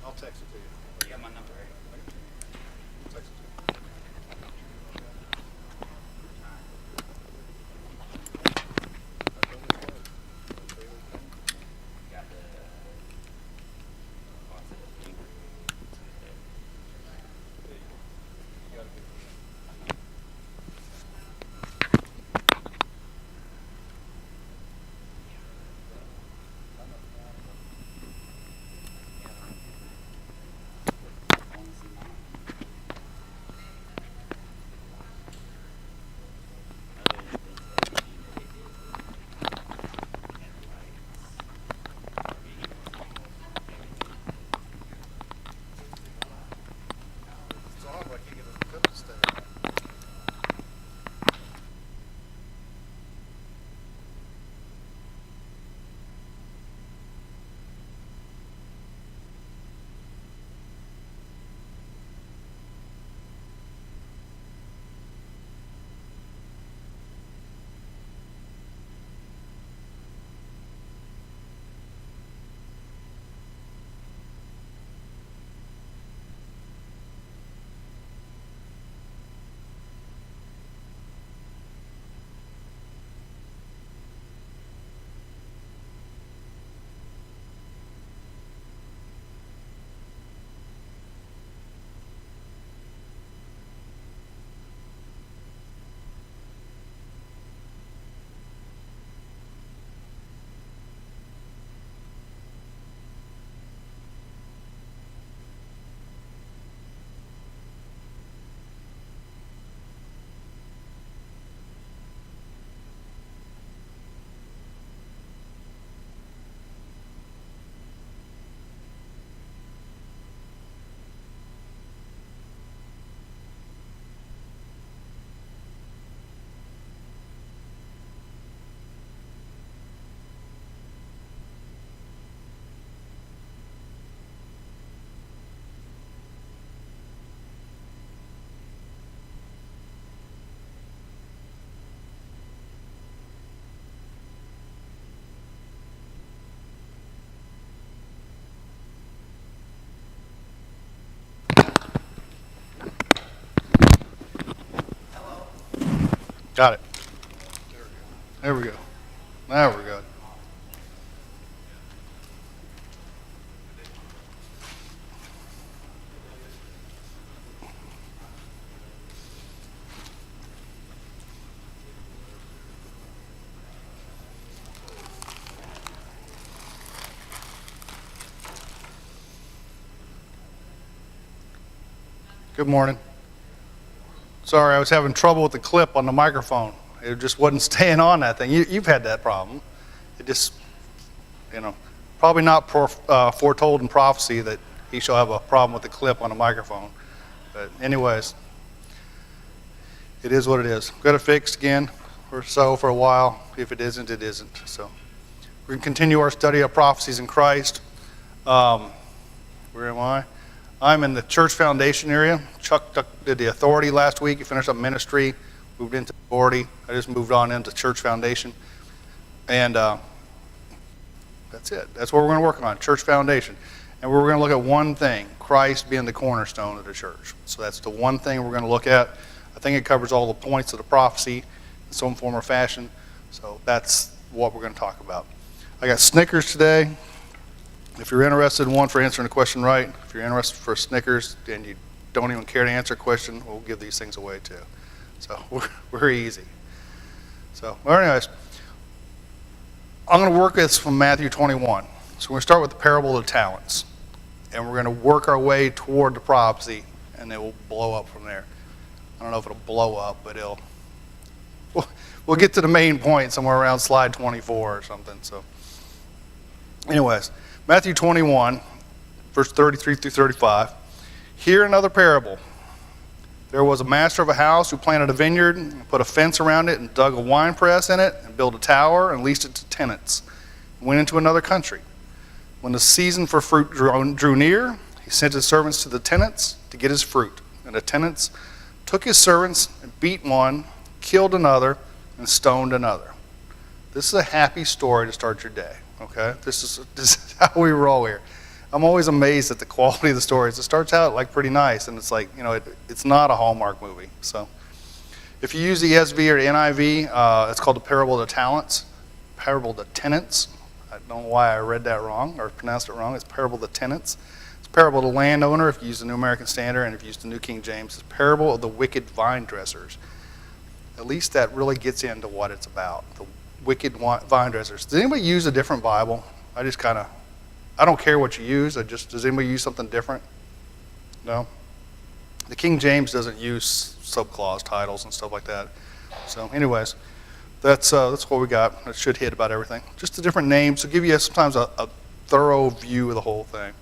I'll text it to you. You got my number, right? Text it to you. Got the It's odd, I can't get a clip to stay. Got it. There we go. Now we're good. Good morning. Sorry, I was having trouble with the clip on the microphone. It just wasn't staying on that thing. You've had that problem. It just, probably not foretold in prophecy that he shall have a problem with the clip on the microphone. But anyways, it is what it is. Got it fixed again or so for a while. If it isn't, it isn't. So we're going to continue our study of prophecies in Christ. Where am I? I'm in the church foundation area. Chuck did the authority last week. He finished up ministry, moved into authority. I just moved on into church foundation. And that's it. That's what we're going to work on, church foundation. And we're going to look at one thing, Christ being the cornerstone of the church. So that's the one thing we're going to look at. I think it covers all the points of the prophecy in some form or fashion. So that's what we're going to talk about. I got Snickers today. If you're interested in one for answering the question right, if you're interested for Snickers and you don't even care to answer a question, we'll give these things away too. So we're easy. So, well, anyways, I'm going to work this from Matthew 21. So we're going to start with the parable of the talents. And we're going to work our way toward the prophecy, and it will blow up from there. I don't know if it'll blow up, but we'll get to the main point somewhere around slide 24 or something. So, anyways, Matthew 21, verse 33 through 35. Hear another parable. There was a master of a house who planted a vineyard, and put a fence around it, and dug a wine press in it, and built a tower, and leased it to tenants, and went into another country. When the season for fruit drew near, he sent his servants to the tenants to get his fruit. And the tenants took his servants and beat one, killed another, and stoned another. This is a happy story to start your day. okay? This is how we roll here. I'm always amazed at the quality of the stories. It starts out like pretty nice, and it's like, it's not a Hallmark movie. So if you use the ESV or the NIV, it's called the Parable of the Talents, Parable of the Tenants. I don't know why I read that wrong or pronounced it wrong. It's Parable of the Tenants. It's Parable of the Landowner if you use the New American Standard, and if you use the New King James, it's Parable of the Wicked Vine Dressers. At least that really gets into what it's about, the wicked vine dressers. Does anybody use a different Bible? I don't care what you use. Does anybody use something different? No? The King James doesn't use subclause titles and stuff like that. So anyways, that's what we got. That should hit about everything. Just the different names to give you sometimes a thorough view of the whole thing.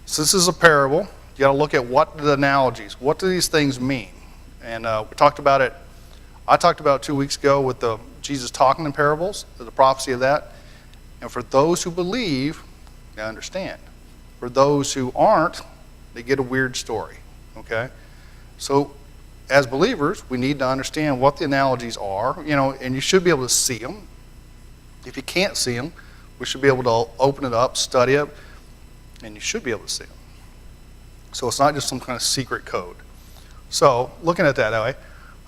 So this is a parable. You got to look at what the analogies, what do these things mean? And we talked about it. I talked about 2 weeks ago with Jesus talking in parables, the prophecy of that. And for those who believe, they understand. For those who aren't, they get a weird story. Okay? So as believers, we need to understand what the analogies are, and you should be able to see them. If you can't see them, we should be able to open it up, study it, and you should be able to see them. So it's not just some kind of secret code. So looking at that way,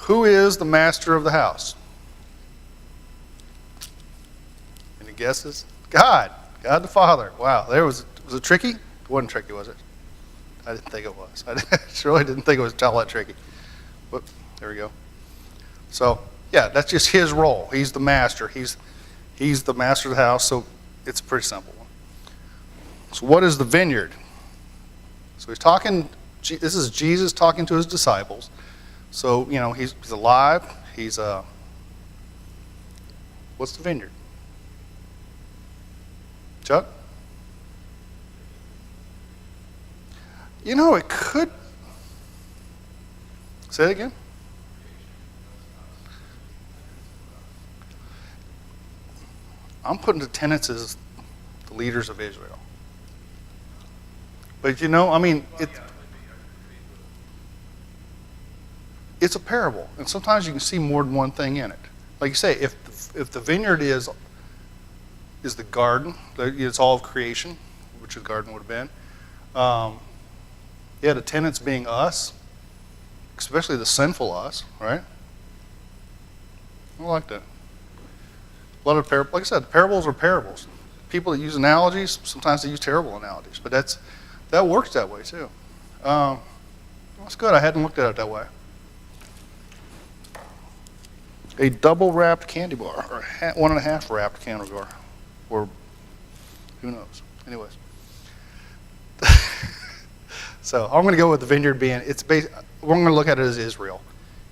who is the master of the house? Any guesses? God the Father. Wow, was it tricky? It wasn't tricky, was it? I didn't think it was. I really didn't think it was all that tricky. But there we go. So yeah, that's just his role. He's the master. He's the master of the house. So it's a pretty simple one. So what is the vineyard? So he's talking. This is Jesus talking to his disciples. So, he's alive. What's the vineyard? Chuck? It could. Say it again. I'm putting the tenants as the leaders of Israel. But it's a parable, and sometimes you can see more than one thing in it. Like you say, if the vineyard is the garden, it's all of creation, which the garden would have been. The tenants being us, especially the sinful us, right? I like that. A lot of parables, like I said, parables are parables. People that use analogies, sometimes they use terrible analogies, but that works that way too. That's good. I hadn't looked at it that way. A double wrapped candy bar, or 1.5 wrapped candy bar, or who knows. Anyways, so I'm going to go with the vineyard being. We're going to look at it as Israel.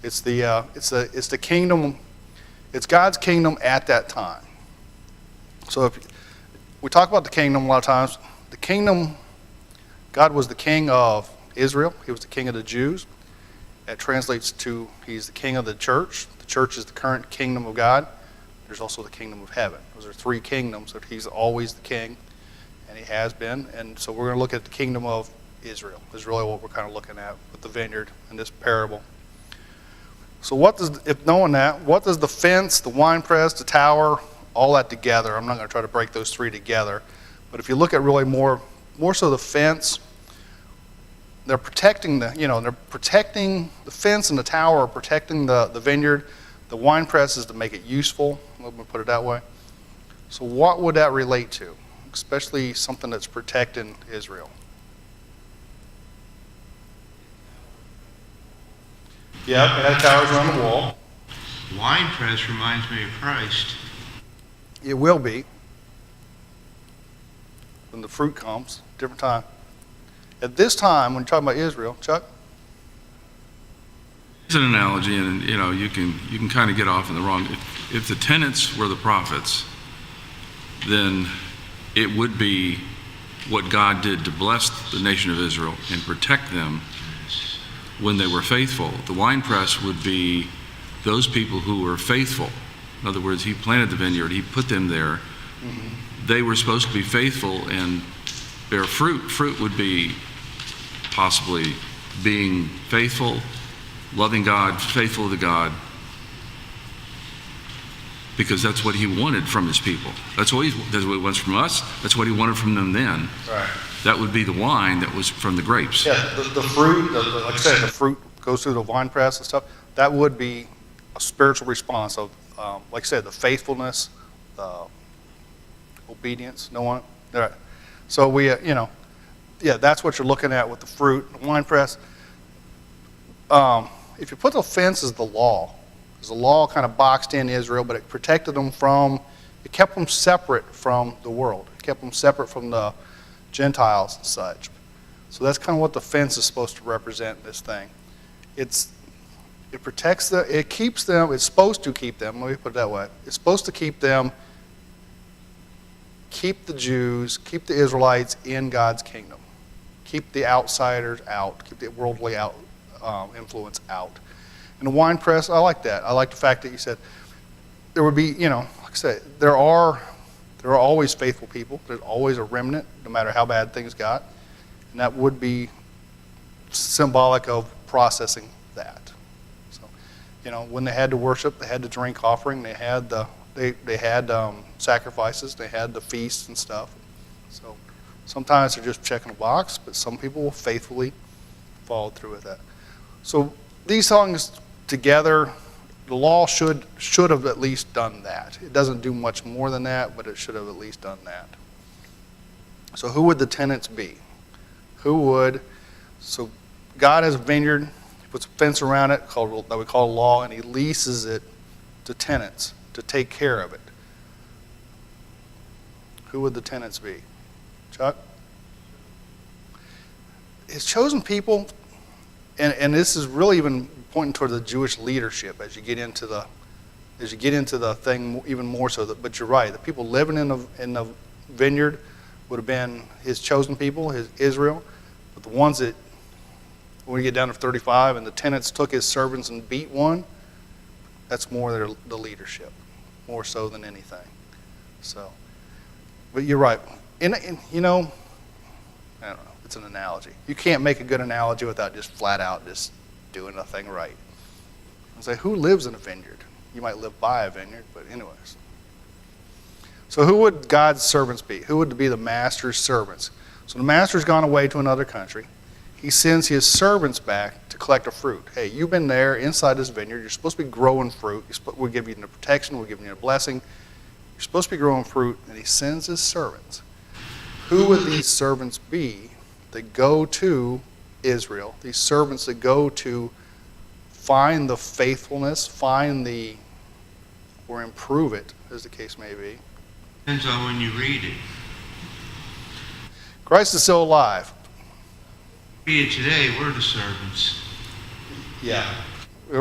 It's the kingdom. It's God's kingdom at that time. So if we talk about the kingdom a lot of times, the kingdom, God was the king of Israel. He was the king of the Jews. That translates to he's the king of the church. The church is the current kingdom of God. There's also the kingdom of heaven. Those are 3 kingdoms that he's always the king, and he has been. And so we're going to look at the kingdom of Israel is really what we're kind of looking at with the vineyard in this parable. So if knowing that, what does the fence, the winepress, the tower, all that together, I'm not going to try to break those 3 together, but if you look at really more so the fence, they're protecting the fence and the tower are protecting the vineyard. The wine press is to make it useful. Let me put it that way. So what would that relate to? Especially something that's protecting Israel. Yeah, it had towers around the wall. Wine press reminds me of Christ. It will be. When the fruit comes, different time. At this time, when you're talking about Israel, Chuck? It's an analogy, and you can kind of get off in the wrong. If the tenants were the prophets, then it would be what God did to bless the nation of Israel and protect them when they were faithful. The winepress would be those people who were faithful. In other words, he planted the vineyard, he put them there. Mm-hmm. They were supposed to be faithful and bear fruit. Fruit would be possibly being faithful, loving God, faithful to God. because that's what he wanted from his people. That's what he wants from us. That's what he wanted from them then. Right. That would be the wine that was from the grapes. Yeah, the fruit, like I said, the fruit goes through the wine press and stuff. That would be a spiritual response of, like I said, the faithfulness, the obedience. No one. All right. So we, that's what you're looking at with the fruit, the wine press. If you put the fence as the law, because the law kind of boxed in Israel, but it protected them it kept them separate from the world. It kept them separate from the Gentiles and such. So that's kind of what the fence is supposed to represent in this thing. It protects them, it keeps them, it's supposed to keep them, let me put it that way. It's supposed to keep them, keep the Jews, keep the Israelites in God's kingdom. Keep the outsiders out, keep the worldly influence out. And the wine press, I like that. I like the fact that you said there would be, like I said, there are always faithful people. There's always a remnant, no matter how bad things got. And that would be symbolic of processing that. So, when they had to worship, they had the drink offering, they had sacrifices, they had the feasts and stuff. So sometimes they're just checking a box, but some people will faithfully follow through with that. So these things together, the law should have at least done that. It doesn't do much more than that, but it should have at least done that. So who would the tenants be? So God has a vineyard, he puts a fence around it that we call law, and he leases it to tenants to take care of it. Who would the tenants be? Chuck? His chosen people, and this is really even pointing toward the Jewish leadership as you get into the thing even more so. But you're right, the people living in the vineyard would have been his chosen people, his Israel. But the ones that, when we get down to 35, and the tenants took his servants and beat one, that's more the leadership, more so than anything. So, but you're right. I don't know, it's an analogy. You can't make a good analogy without just flat out just doing a thing right. I say, who lives in a vineyard? You might live by a vineyard, but anyways. So who would God's servants be? Who would be the master's servants? So the master's gone away to another country. He sends his servants back to collect the fruit. Hey, you've been there inside this vineyard. You're supposed to be growing fruit. We're giving you the protection. We're giving you a blessing. You're supposed to be growing fruit, and he sends his servants. Who would these servants be that go to Israel? These servants that go to find the faithfulness, or improve it, as the case may be. Depends on when you read it. Christ is still alive. Read it today, we're the servants. Yeah.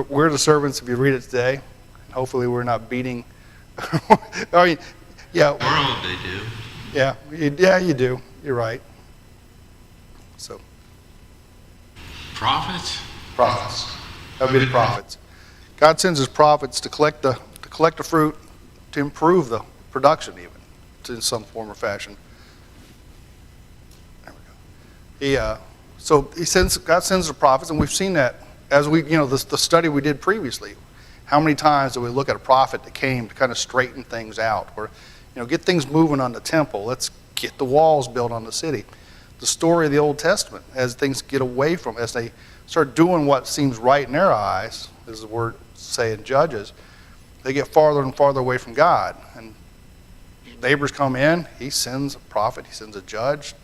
We're the servants if you read it today. And hopefully we're not beating. I mean, yeah. The world, they do. Yeah, you do. You're right. So. Prophets? Prophets. That would be the prophets. God sends his prophets to collect the fruit, to improve the production even, in some form or fashion. There we go. God sends the prophets, and we've seen that as the study we did previously. How many times do we look at a prophet that came to kind of straighten things out, or get things moving on the temple? Let's get the walls built on the city. The story of the Old Testament, as things get away from, as they start doing what seems right in their eyes, as the word say in Judges, they get farther and farther away from God. And neighbors come in, he sends a prophet, he sends a judge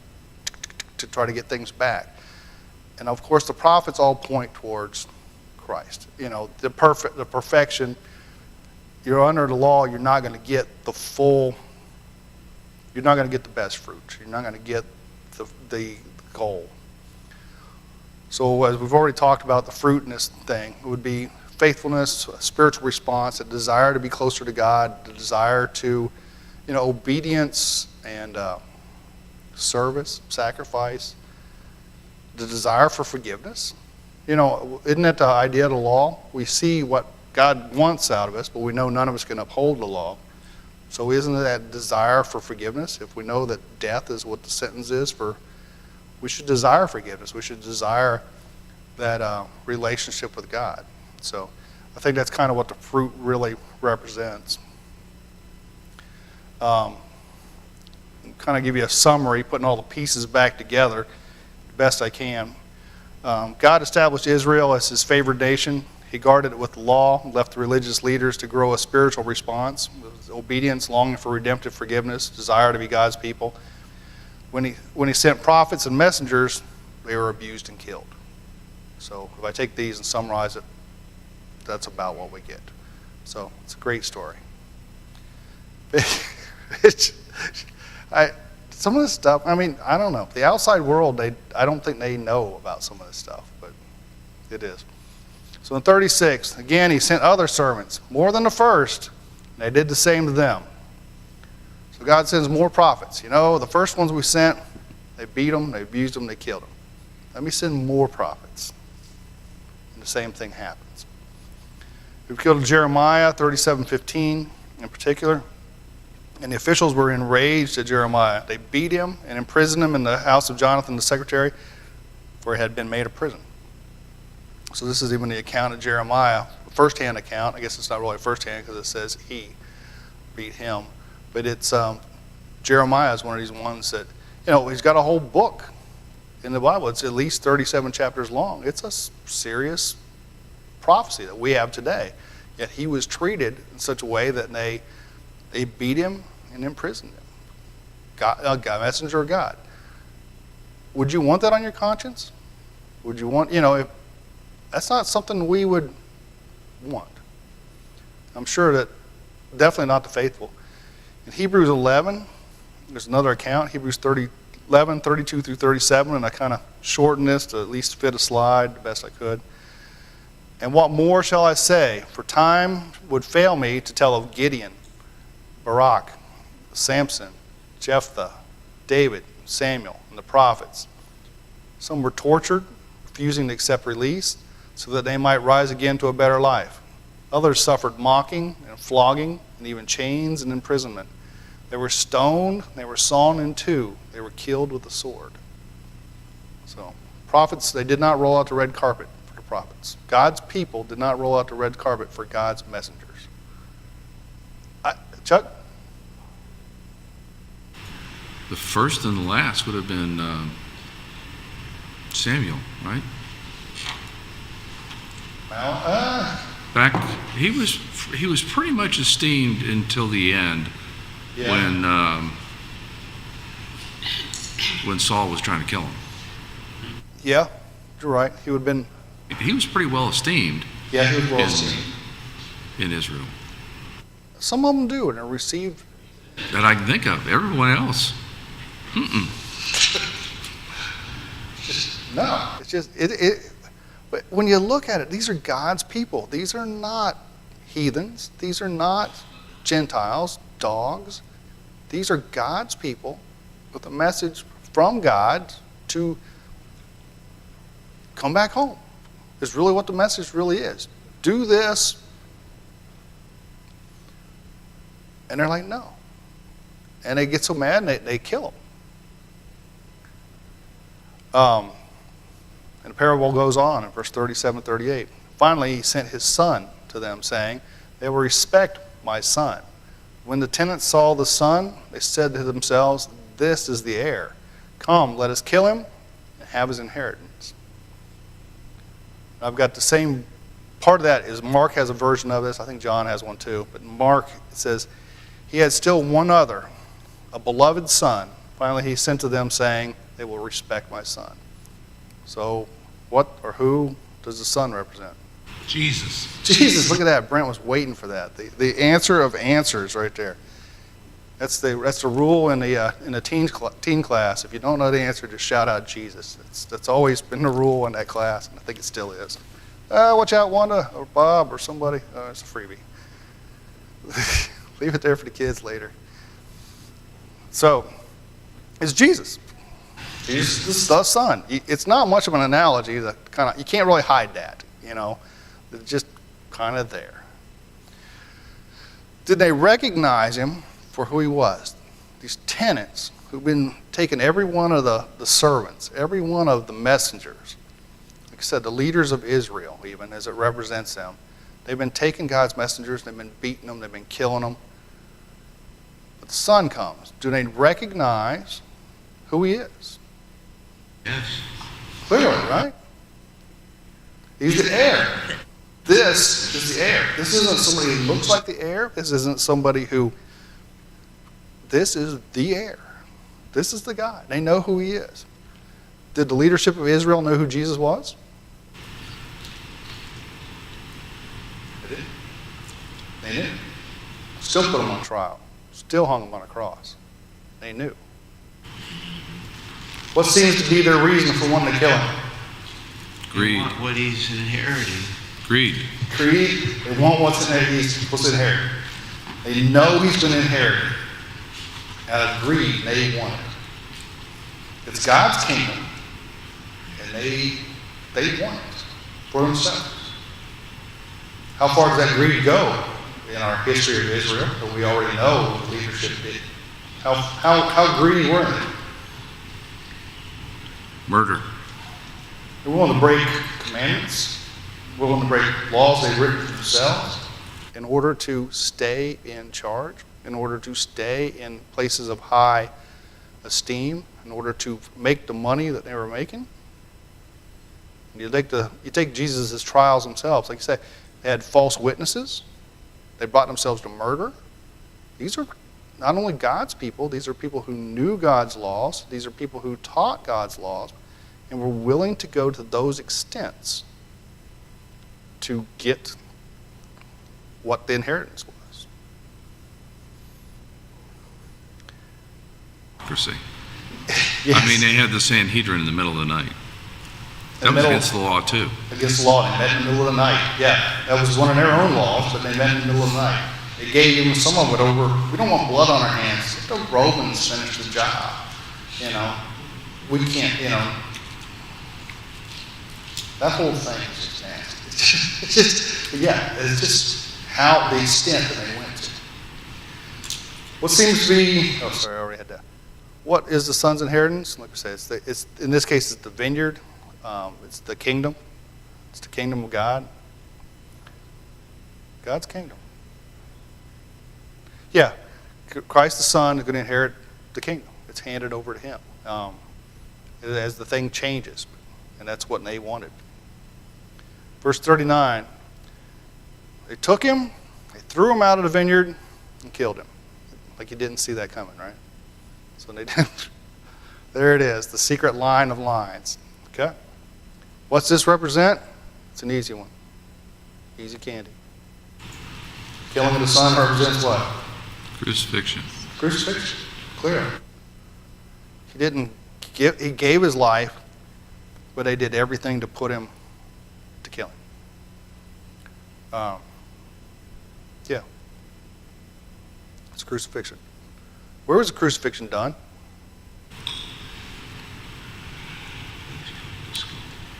to try to get things back. And of course the prophets all point towards Christ. The perfection. You're under the law, you're not going to get you're not going to get the best fruit. You're not going to get the goal. So as we've already talked about, the fruit in this thing, it would be faithfulness, a spiritual response, a desire to be closer to God, the desire to, obedience and service, sacrifice, the desire for forgiveness. Isn't that the idea of the law? We see what God wants out of us, but we know none of us can uphold the law. So isn't it that desire for forgiveness? If we know that death is what the sentence is we should desire forgiveness. We should desire that relationship with God. So I think that's kind of what the fruit really represents. Kind of give you a summary, putting all the pieces back together the best I can. God established Israel as his favored nation. He guarded it with the law, left the religious leaders to grow a spiritual response, with obedience, longing for redemptive forgiveness, desire to be God's people. When he sent prophets and messengers, they were abused and killed. So if I take these and summarize it, that's about what we get. So it's a great story. Some of this stuff, I mean, I don't know. The outside world, I don't think they know about some of this stuff, but it is. So in 36, again, he sent other servants, more than the first, and they did the same to them. So God sends more prophets. You know, the first ones we sent, they beat them, they abused them, they killed them. Let me send more prophets. And the same thing happens. We killed Jeremiah, 37:15 in particular. And the officials were enraged at Jeremiah. They beat him and imprisoned him in the house of Jonathan the secretary, where he had been made a prison. So this is even the account of Jeremiah, first-hand account. I guess it's not really first-hand because it says he beat him. But it's Jeremiah is one of these ones that, you know, he's got a whole book in the Bible. It's at least 37 chapters long. It's a serious prophecy that we have today. Yet he was treated in such a way that they beat him and imprisoned him. God, messenger of God. Would you want that on your conscience? Would you want, if that's not something we would want. I'm sure that definitely not the faithful. In Hebrews 11, there's another account, Hebrews 11, 32 through 37, and I kind of shortened this to at least fit a slide the best I could. And what more shall I say? For time would fail me to tell of Gideon, Barak, Samson, Jephthah, David, Samuel, and the prophets. Some were tortured, refusing to accept release, so that they might rise again to a better life. Others suffered mocking and flogging, and even chains and imprisonment. They were stoned, they were sawn in two, they were killed with the sword. So, prophets, they did not roll out the red carpet for the prophets. God's people did not roll out the red carpet for God's messengers. Chuck? The first and the last would have been Samuel, right? Well, He was pretty much esteemed until the end, yeah. when Saul was trying to kill him. Yeah, you're right. He would have been. He was pretty well esteemed. Yeah, he was well esteemed. In Israel. Some of them do, and are received. That I can think of. Everyone else. No, it's just But when you look at it, these are God's people. These are not heathens. These are not Gentiles, dogs. These are God's people with a message from God to come back home. Is really what the message really is. Do this. And they're like, no. And they get so mad and they kill them. And the parable goes on in verse 37, 38. Finally, he sent his son to them, saying, they will respect my son. When the tenants saw the son, they said to themselves, this is the heir. Come, let us kill him and have his inheritance. I've got the same part of that is Mark has a version of this. I think John has one too. But Mark, it says, he had still one other, a beloved son. Finally, he sent to them, saying, they will respect my son. So, what or who does the son represent? Jesus. Jesus, look at that. Brent was waiting for that. The answer of answers right there. That's the rule in the teen class. If you don't know the answer, just shout out Jesus. That's always been the rule in that class, and I think it still is. Watch out, Wanda or Bob or somebody. It's a freebie. Leave it there for the kids later. So, it's Jesus. Jesus the Son. It's not much of an analogy. You can't really hide that. It's just kind of there. Did they recognize him for who he was? These tenants who've been taking every one of the servants, every one of the messengers, like I said, the leaders of Israel, even as it represents them. They've been taking God's messengers, they've been beating them, they've been killing them. But the Son comes. Do they recognize who he is? Yes. Clearly, right? He's the heir. This is the heir. This isn't somebody who looks like the heir. This isn't somebody who... This is the heir. This is the guy. They know who he is. Did the leadership of Israel know who Jesus was? They didn't. They didn't. Still put him on trial. Still hung him on a cross. They knew. What seems to be their reason for wanting to kill him? Greed. They want what he's inheriting. Greed. Greed. They want what's inherited. They know he's been inherited. Out of greed, they want it. It's God's kingdom, and they want it for themselves. How far does that greed go in our history of Israel? That we already know the leadership did. How greedy were they? Murder. They're willing to break commandments, willing to break laws they've written for themselves in order to stay in charge, in order to stay in places of high esteem, in order to make the money that they were making. You take Jesus' trials themselves. Like you say, they had false witnesses. They brought themselves to murder. These are not only God's people, these are people who knew God's laws. These are people who taught God's laws and were willing to go to those extents to get what the inheritance was. Accuracy. Yes. I mean, they had the Sanhedrin in the middle of the night. That was against the law, too. Against the law. They met in the middle of the night. Yeah, that was one of their own laws, but they met in the middle of the night. They gave them some of it over. We don't want blood on our hands. Let the Romans finish the job. We can't, that whole thing is just nasty. It's just how the extent that they went to. What seems to be, I already had that. What is the son's inheritance? Like I said, it's in this case, it's the vineyard. It's the kingdom. It's the kingdom of God. God's kingdom. Yeah, Christ the Son is going to inherit the kingdom. It's handed over to him as the thing changes. And that's what they wanted. Verse 39, they took him, they threw him out of the vineyard, and killed him. Like you didn't see that coming, right? So they did. There it is, the secret line of lines. Okay? What's this represent? It's an easy one. Easy candy. Killing of the Son represents what? Crucifixion. Crucifixion. Clear. He gave his life, but they did everything to put him to kill him. Yeah. It's crucifixion. Where was the crucifixion done?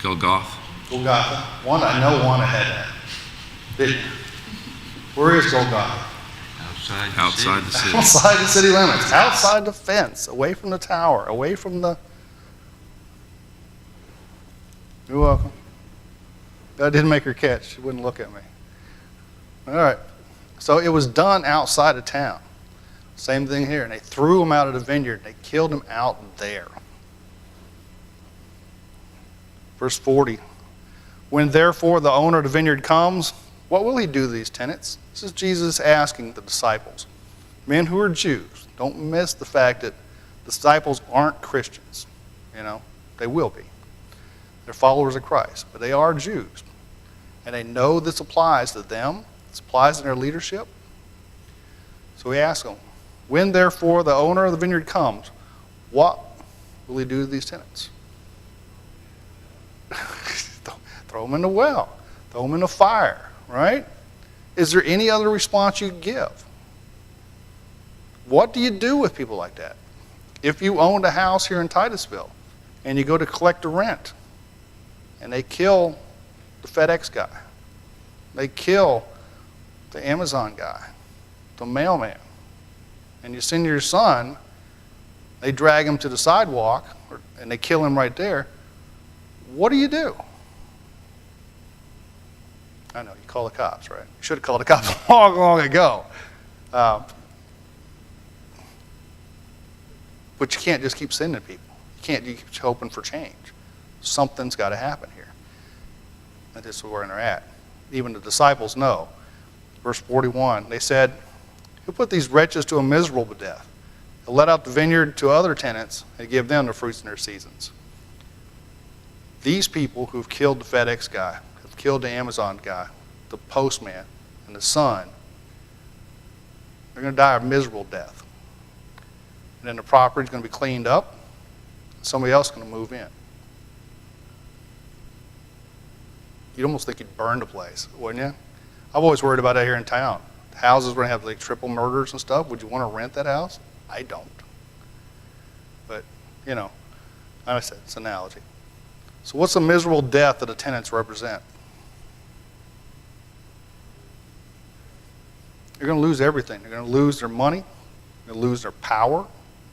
Golgotha. Golgotha. I know one had that. Didn't you? Where is Golgotha? Outside the city. Outside the city limits. Outside the fence. Away from the tower. Away from the... You're welcome. That didn't make her catch. She wouldn't look at me. All right. So it was done outside of town. Same thing here. And they threw him out of the vineyard. They killed him out there. Verse 40. When therefore the owner of the vineyard comes, what will he do to these tenants? This is Jesus asking the disciples. Men who are Jews. Don't miss the fact that disciples aren't Christians. They will be. They're followers of Christ. But they are Jews. And they know this applies to them. This applies to their leadership. So he asks them, when therefore the owner of the vineyard comes, what will he do to these tenants? Throw them in the well. Throw them in the fire, right? Is there any other response you give? What do you do with people like that? If you owned a house here in Titusville and you go to collect the rent and they kill the FedEx guy, they kill the Amazon guy, the mailman, and you send your son, they drag him to the sidewalk and they kill him right there, what do you do? I know, you call the cops, right? You should have called the cops long, long ago. But you can't just keep sending people. You can't keep hoping for change. Something's got to happen here. And this is where they're at. Even the disciples know. Verse 41, they said, "Who put these wretches to a miserable death? He'll let out the vineyard to other tenants and give them the fruits in their seasons." These people who've killed the FedEx guy, have killed the Amazon guy, the postman, and the son, they're going to die a miserable death. And then the property's going to be cleaned up. Somebody else is going to move in. You'd almost think you'd burn the place, wouldn't you? I've always worried about that here in town. The houses are going to have like triple murders and stuff. Would you want to rent that house? I don't. But, you know, like I said, it's an analogy. So what's the miserable death that the tenants represent? They're going to lose everything. They're going to lose their money. They're going to lose their power.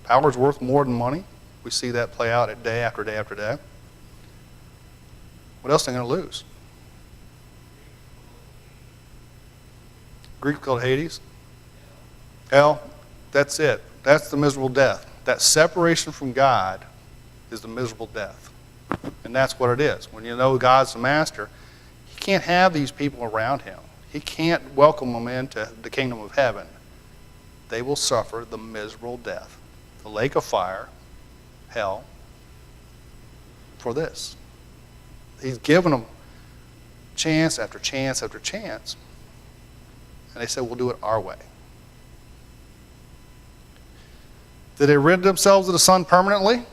Power is worth more than money. We see that play out at day after day after day. What else are they going to lose? Greek called Hades. Hell, that's it. That's the miserable death. That separation from God is the miserable death. And that's what it is. When you know God's the master, he can't have these people around him. He can't welcome them into the kingdom of heaven. They will suffer the miserable death. The lake of fire, hell, for this. He's given them chance after chance after chance. And they said, we'll do it our way. Did they rid themselves of the son permanently?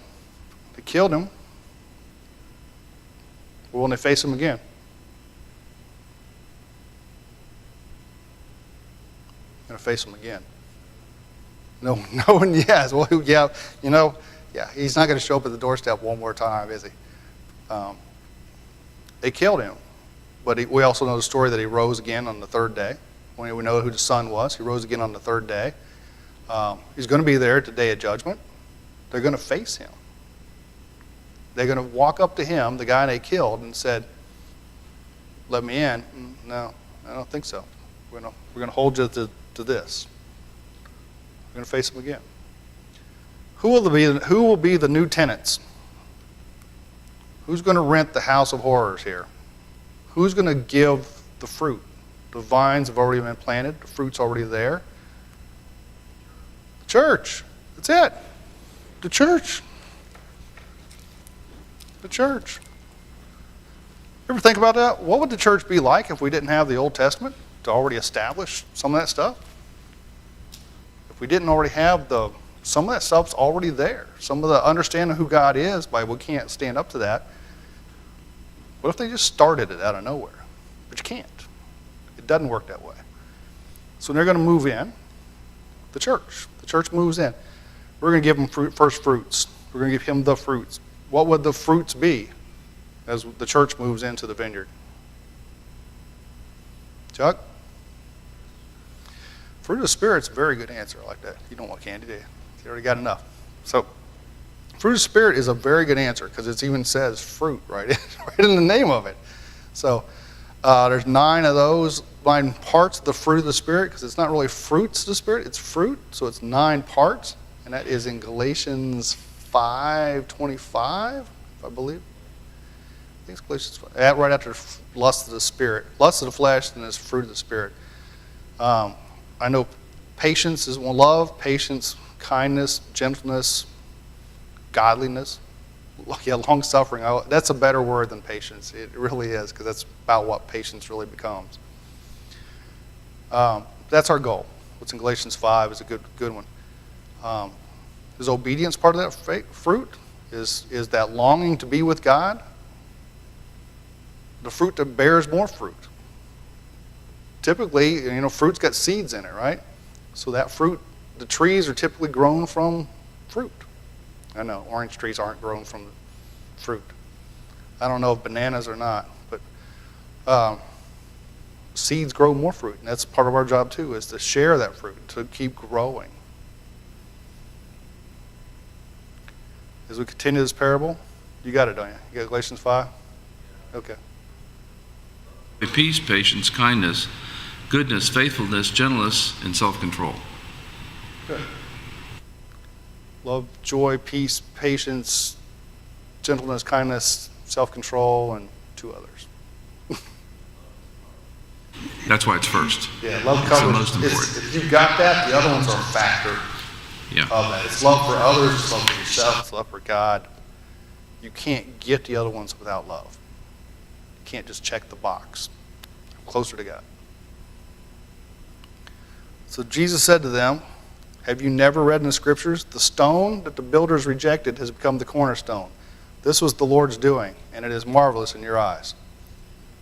They killed him. Or will they face him again? Going to face him again. No one, yes. Well, yeah, you know, yeah, he's not going to show up at the doorstep one more time, is he? They killed him. But we also know the story that he rose again on the third day. We know who the son was. He rose again on the third day. He's going to be there at the day of judgment. They're going to face him. They're going to walk up to him, the guy they killed, and said, "Let me in." No, I don't think so. We're going to hold you to this. We're going to face him again. Who will be the new tenants? Who's going to rent the house of horrors here? Who's going to give the fruit? The vines have already been planted. The fruit's already there. The church. That's it. The church. The church. You ever think about that? What would the church be like if we didn't have the Old Testament to already establish some of that stuff? If we didn't already have some of that stuff's already there. Some of the understanding who God is, but we can't stand up to that. What if they just started it out of nowhere? But you can't. It doesn't work that way. So they're going to move in. The church moves in. We're going to give them first fruits. We're going to give him the fruits. What would the fruits be as the church moves into the vineyard? Chuck? Fruit of the Spirit's a very good answer. I like that. You don't want candy, do you? You already got enough. So, fruit of the Spirit is a very good answer because it even says fruit right in the name of it. So, there's 9 of those, 9 parts of the fruit of the Spirit, because it's not really fruits of the Spirit, it's fruit. So it's 9 parts, and that is in Galatians 5:25, if I believe. I think it's Galatians 5. Right after lust of the Spirit. Lust of the flesh, and this fruit of the Spirit. I know patience is one. Love, patience, kindness, gentleness, godliness. Yeah, long suffering. That's a better word than patience. It really is, because that's about what patience really becomes. That's our goal. What's in Galatians 5 is a good one. Is obedience part of that fruit? Is that longing to be with God? The fruit that bears more fruit. Typically, fruit's got seeds in it, right? So that fruit, the trees are typically grown from fruit. I know, orange trees aren't grown from fruit. I don't know if bananas are not, but seeds grow more fruit. And that's part of our job too, is to share that fruit, to keep growing. As we continue this parable, you got it, don't you? You got Galatians 5? Okay. Peace, patience, kindness, goodness, faithfulness, gentleness, and self-control. Good. love, joy, peace, patience, gentleness, kindness, self-control, and 2 others. That's why it's first. Yeah, love It's covers. the most important. If you've got that, the other ones are a factor Yeah. of that. It's love for others, it's love for yourself, it's love for God. You can't get the other ones without love. You can't just check the box. Closer to God. So Jesus said to them, have you never read in the scriptures, the stone that the builders rejected has become the cornerstone. This was the Lord's doing, and it is marvelous in your eyes.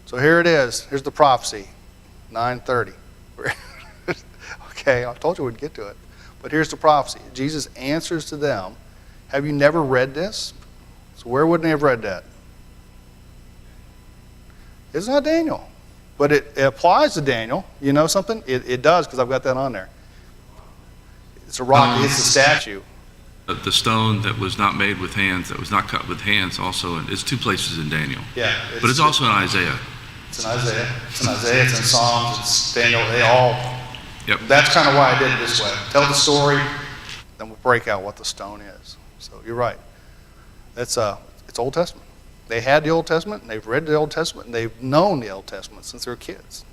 So here it is. Here's the prophecy, 9:30. Okay, I told you we'd get to it. But here's the prophecy. Jesus answers to them, have you never read this? So where wouldn't they have read that? It's not Daniel. But it applies to Daniel. You know something? It does, because I've got that on there. It's a rock. It's a statue. The stone that was not made with hands, that was not cut with hands, also, it's 2 places in Daniel. Yeah. But it's also in Isaiah. It's in Isaiah. It's in Isaiah. It's in Psalms. It's Daniel. They all. Yep. That's kind of why I did it this way. Tell the story, then we'll break out what the stone is. So you're right. It's Old Testament. They had the Old Testament, and they've read the Old Testament, and they've known the Old Testament since they were kids.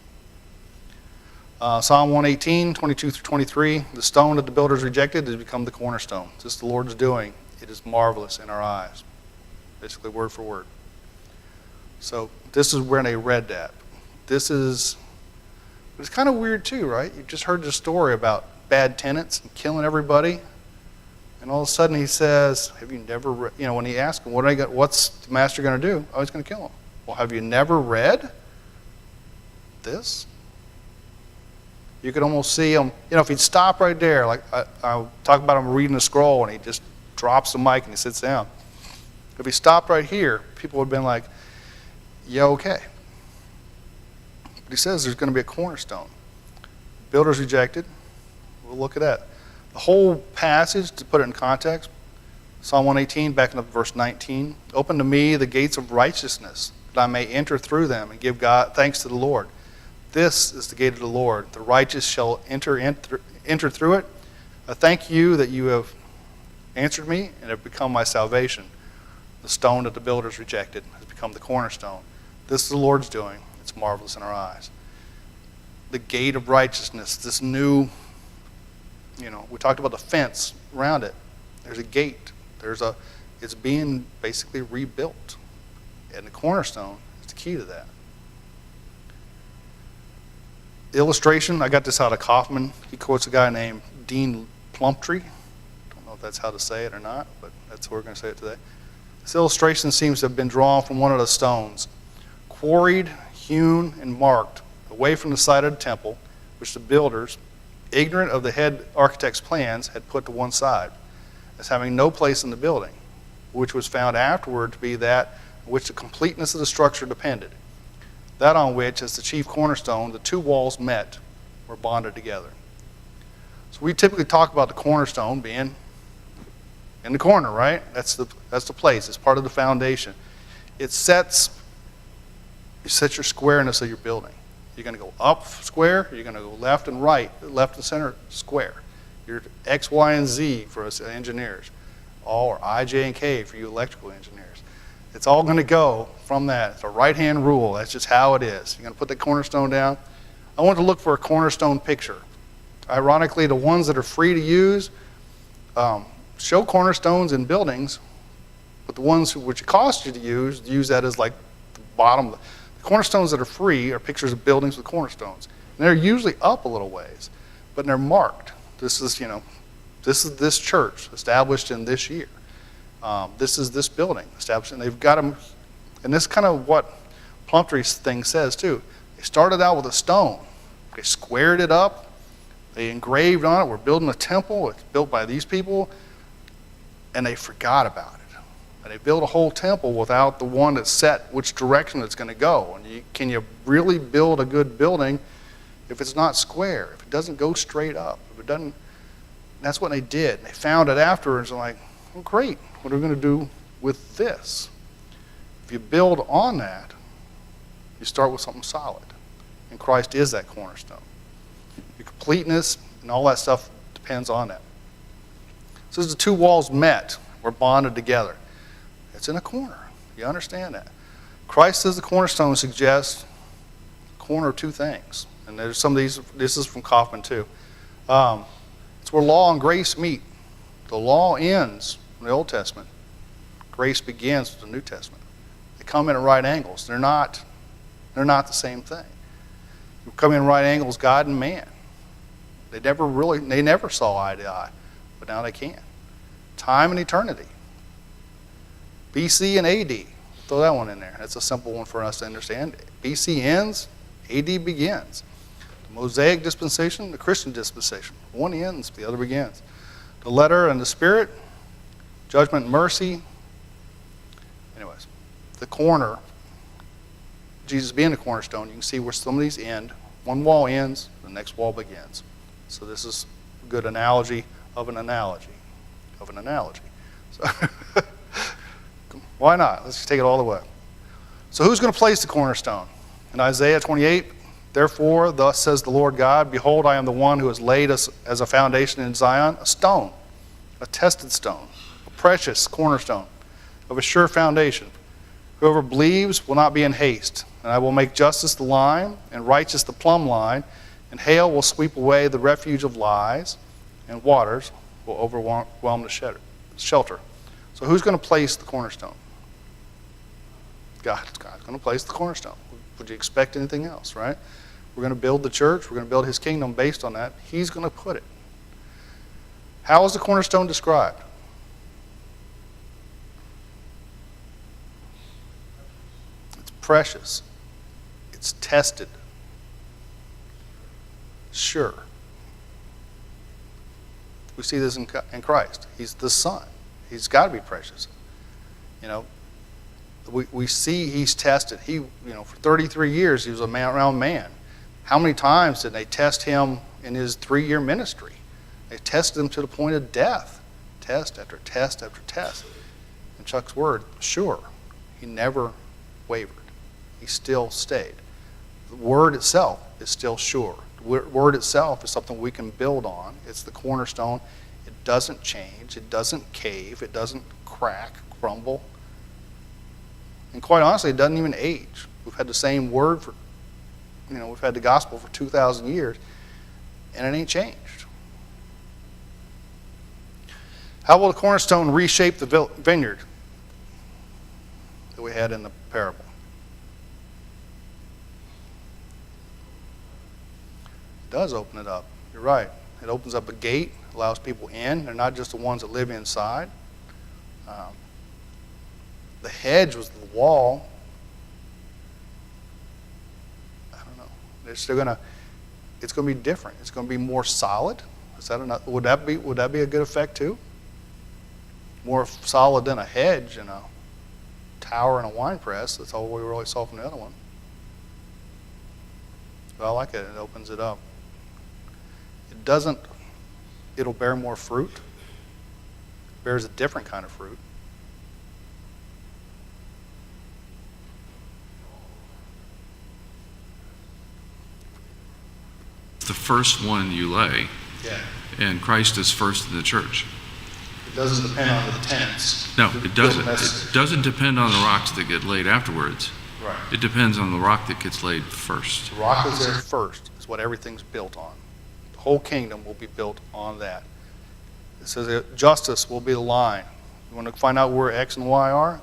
Psalm 118, 22 through 23, the stone that the builders rejected has become the cornerstone. This is the Lord's doing. It is marvelous in our eyes. Basically, word for word. So this is where they read that. It's kind of weird too, right? You just heard the story about bad tenants and killing everybody. And all of a sudden he says, have you never read, when he asks him, what's the master going to do? Oh, he's going to kill him. Well, have you never read this? You could almost see him, if he'd stop right there, like I talk about him reading the scroll and he just drops the mic and he sits down. If he stopped right here, people would have been like, yeah, okay. But he says there's going to be a cornerstone. Builders rejected. We'll look at that. The whole passage, to put it in context, Psalm 118, back up verse 19. Open to me the gates of righteousness, that I may enter through them and give God thanks to the Lord. This is the gate of the Lord. The righteous shall enter through it. I thank you that you have answered me and have become my salvation. The stone that the builders rejected has become the cornerstone. This is the Lord's doing. It's marvelous in our eyes. The gate of righteousness, this new, we talked about the fence around it. There's a gate. It's being basically rebuilt. And the cornerstone is the key to that. Illustration, I got this out of Kaufman. He quotes a guy named Dean Plumptree. Don't know if that's how to say it or not, but that's how we're going to say it today. This illustration seems to have been drawn from one of the stones, quarried, hewn, and marked away from the site of the temple, which the builders, ignorant of the head architect's plans, had put to one side, as having no place in the building, which was found afterward to be that on which the completeness of the structure depended. That on which, as the chief cornerstone, the 2 walls met, were bonded together. So we typically talk about the cornerstone being in the corner, right? That's the place. It's part of the foundation. You set your squareness of your building. You're going to go up square. You're going to go left and right, left and center square. Your X, Y, and Z for us engineers, or I, J, and K for you electrical engineers. It's all going to go from that. It's a right-hand rule. That's just how it is. You're going to put the cornerstone down. I want to look for a cornerstone picture. Ironically, the ones that are free to use show cornerstones in buildings, but the ones which it costs you to use that as like the bottom. The cornerstones that are free are pictures of buildings with cornerstones. And they're usually up a little ways, but they're marked. This is this church established in this year. This is this building established, and they've got them. And this is kind of what Plumptree's thing says too. They started out with a stone. They squared it up. They engraved on it. We're building a temple. It's built by these people, and they forgot about it. And they built a whole temple without the one that's set which direction it's going to go. And can you really build a good building if it's not square? If it doesn't go straight up? If it doesn't, that's what they did. And they found it afterwards and like, well, great. What are we going to do with this? If you build on that, you start with something solid. And Christ is that cornerstone. Your completeness and all that stuff depends on that. It says the two walls met, were bonded together. It's in a corner. You understand that? Christ as the cornerstone suggests the corner of two things. And there's some of these, this is from Kaufman too. It's where law and grace meet. The law ends in the Old Testament. Grace begins with the New Testament. They come in at right angles. They're not the same thing. You come in at right angles, God and man. They never saw eye to eye, but now they can. Time and eternity. BC and AD. Throw that one in there. That's a simple one for us to understand. BC ends, AD begins. The Mosaic dispensation, the Christian dispensation. One ends, the other begins. The letter and the spirit, judgment and mercy. Anyways, the corner, Jesus being the cornerstone, you can see where some of these end. One wall ends, the next wall begins. So this is a good analogy of an analogy of an analogy. So why not? Let's just take it all the way. So who's going to place the cornerstone? In Isaiah 28, therefore, thus says the Lord God, behold, I am the one who has laid us as a foundation in Zion, a stone, a tested stone, a precious cornerstone, of a sure foundation. Whoever believes will not be in haste, and I will make justice the line, and righteous the plumb line, and hail will sweep away the refuge of lies, and waters will overwhelm the shelter. So who's going to place the cornerstone? God's going to place the cornerstone. Would you expect anything else, right? We're going to build the church. We're going to build his kingdom based on that. He's going to put it. How is the cornerstone described? It's precious. It's tested. Sure. We see this in Christ. He's the Son. He's got to be precious. You know, we see he's tested. For 33 years, he was a man-around man. How many times did they test him in his 3-year ministry? They tested him to the point of death. Test after test after test. In Chuck's word, sure, he never wavered. He still stayed. The word itself is still sure. The word itself is something we can build on. It's the cornerstone. It doesn't change. It doesn't cave. It doesn't crack, crumble. And quite honestly, it doesn't even age. We've had the same word for, we've had the gospel for 2,000 years, and it ain't changed. How will the cornerstone reshape the vineyard that we had in the parable? It does open it up. You're right. It opens up a gate, allows people in. They're not just the ones that live inside. The hedge was the wall. I don't know. It's going to be different. It's going to be more solid. Would that be a good effect too? More solid than a hedge and a tower and a wine press. That's all we really saw from the other one. But I like it. It opens it up. It'll bear more fruit. It bears a different kind of fruit. The first one you lay, and Christ is first in the church. It doesn't depend on the tenants. No, it doesn't. It doesn't depend on the rocks that get laid afterwards. Right. It depends on the rock that gets laid first. The rock is there first. Is what everything's built on. The whole kingdom will be built on that. It says that justice will be the line. You want to find out where X and Y are?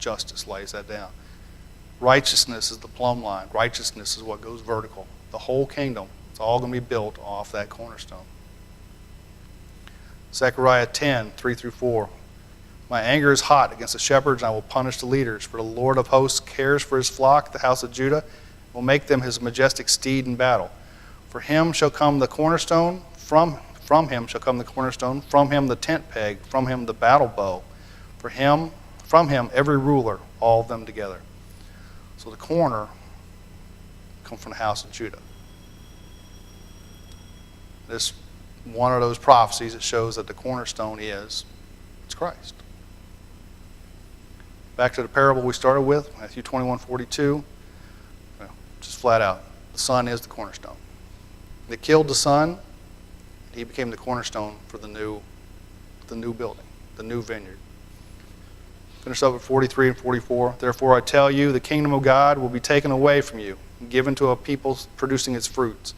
Justice lays that down. Righteousness is the plumb line. Righteousness is what goes vertical. The whole kingdom, it's all going to be built off that cornerstone. Zechariah 10, 3-4. My anger is hot against the shepherds, and I will punish the leaders. For the Lord of hosts cares for his flock, the house of Judah, will make them his majestic steed in battle. For him shall come the cornerstone, from him shall come the cornerstone, from him the tent peg, from him the battle bow. From him every ruler, all of them together. So the corner comes from the house of Judah. This one of those prophecies that shows that the cornerstone it's Christ. Back to the parable we started with, Matthew 21:42. Just flat out, the Son is the cornerstone. They killed the Son, and he became the cornerstone for the new the new building, the new vineyard. Finish up at 43 and 44. Therefore I tell you, the kingdom of God will be taken away from you and given to a people producing its fruits.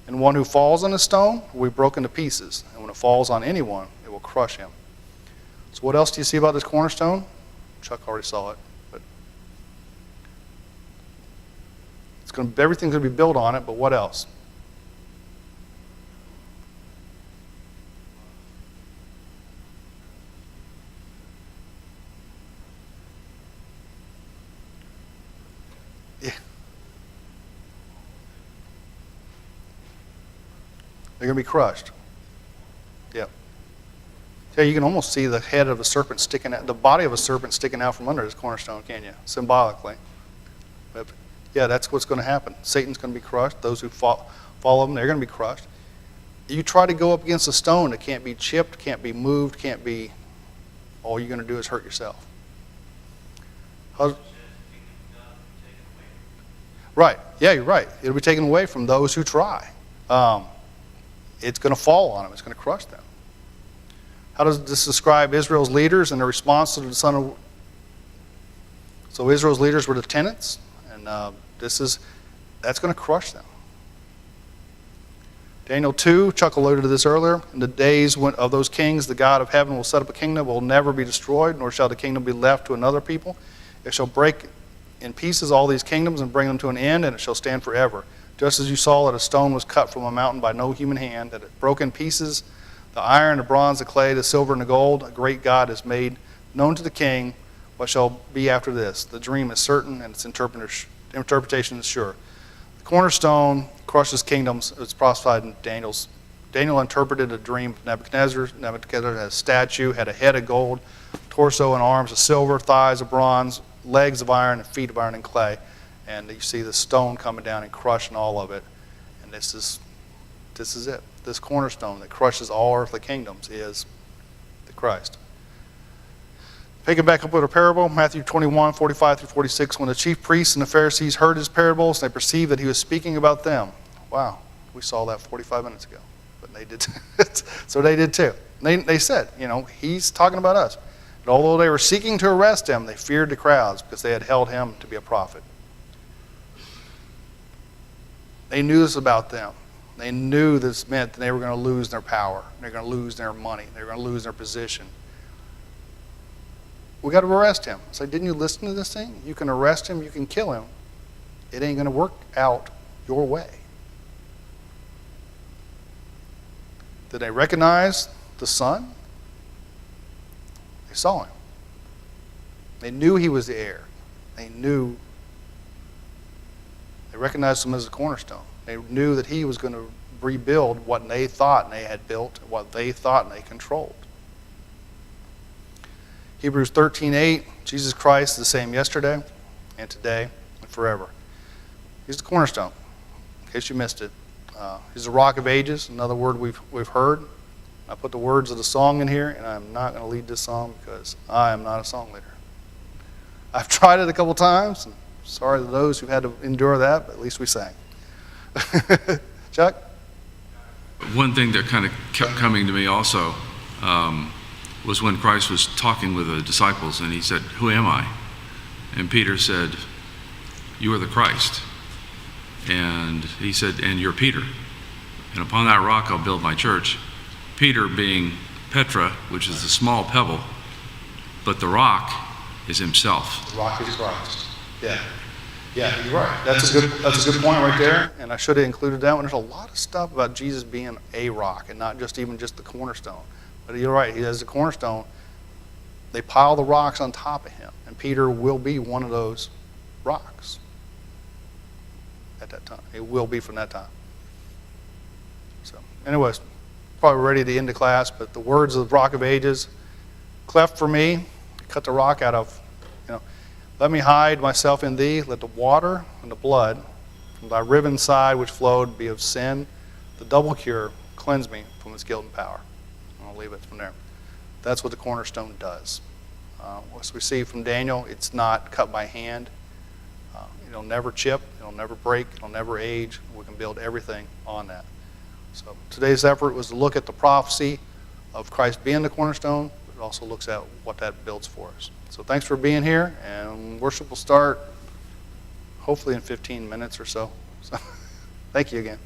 And one who falls on a stone will be broken to pieces, and when it falls on anyone, it will crush him. So what else do you see about this cornerstone? Chuck already saw it, but everything's going to be built on it, but what else? Yeah. They're going to be crushed. Yep. Yeah, you can almost see the head of a serpent sticking out, the body of a serpent sticking out from under this cornerstone, can't you? Symbolically. But yeah, that's what's going to happen. Satan's going to be crushed. Those who follow him, they're going to be crushed. You try to go up against a stone that can't be chipped, can't be moved, can't be, all you're going to do is hurt yourself. Right. Yeah, you're right. It'll be taken away from those who try. It's going to fall on them. It's going to crush them. How does this describe Israel's leaders and their response to the Son of... So Israel's leaders were the tenants, and that's going to crush them. Daniel 2, Chuck alluded to this earlier. In the days of those kings, the God of heaven will set up a kingdom that will never be destroyed, nor shall the kingdom be left to another people. It shall break in pieces all these kingdoms and bring them to an end, and it shall stand forever. Just as you saw that a stone was cut from a mountain by no human hand, that it broke in pieces the iron, the bronze, the clay, the silver, and the gold, a great God has made known to the king what shall be after this. The dream is certain, and its interpretation is sure. The cornerstone crushes kingdoms. It's prophesied in Daniel's. Daniel interpreted a dream of Nebuchadnezzar. Nebuchadnezzar had a statue, had a head of gold, torso and arms of silver, thighs of bronze, legs of iron, and feet of iron and clay. And you see the stone coming down and crushing all of it. And this is it. This cornerstone that crushes all earthly kingdoms is the Christ. Pick it back up with a parable, Matthew 21, 45 through 46. When the chief priests and the Pharisees heard his parables, they perceived that he was speaking about them. Wow, we saw that 45 minutes ago. But they did. So they did too. They said, he's talking about us. But although they were seeking to arrest him, they feared the crowds because they had held him to be a prophet. They knew this about them. They knew this meant that they were going to lose their power. They're going to lose their money. They're going to lose their position. We got to arrest him. It's like, didn't you listen to this thing? You can arrest him. You can kill him. It ain't going to work out your way. Did they recognize the Son? They saw him. They knew he was the heir. They recognized him as a cornerstone. They knew that he was going to rebuild what they thought they had built, what they thought they controlled. Hebrews 13:8, Jesus Christ is the same yesterday and today and forever. He's the cornerstone, in case you missed it. He's the rock of ages, another word we've heard. I put the words of the song in here, and I'm not going to lead this song because I am not a song leader. I've tried it a couple times, and sorry to those who've had to endure that, but at least we sang. Chuck? One thing that kind of kept coming to me also was when Christ was talking with the disciples, and he said, "Who am I?" And Peter said, "You are the Christ." And he said, "And you're Peter. And upon that rock I'll build my church." Peter being Petra, which is a small pebble, but the rock is himself. The rock is Christ. Yeah. Yeah, you're right. That's a good point right there, and I should have included that one. There's a lot of stuff about Jesus being a rock and not just even just the cornerstone. But you're right, he is the cornerstone. They pile the rocks on top of him, and Peter will be one of those rocks at that time. It will be from that time. So, anyways, probably ready to end the class, but the words of the rock of ages, cleft for me, cut the rock out of, let me hide myself in thee. Let the water and the blood from thy riven side which flowed be of sin. The double cure cleanse me from its guilt and power. I'll leave it from there. That's what the cornerstone does. As we see from Daniel, it's not cut by hand. It'll never chip. It'll never break. It'll never age. We can build everything on that. So today's effort was to look at the prophecy of Christ being the cornerstone, but it also looks at what that builds for us. So thanks for being here, and worship will start hopefully in 15 minutes or so. So thank you again.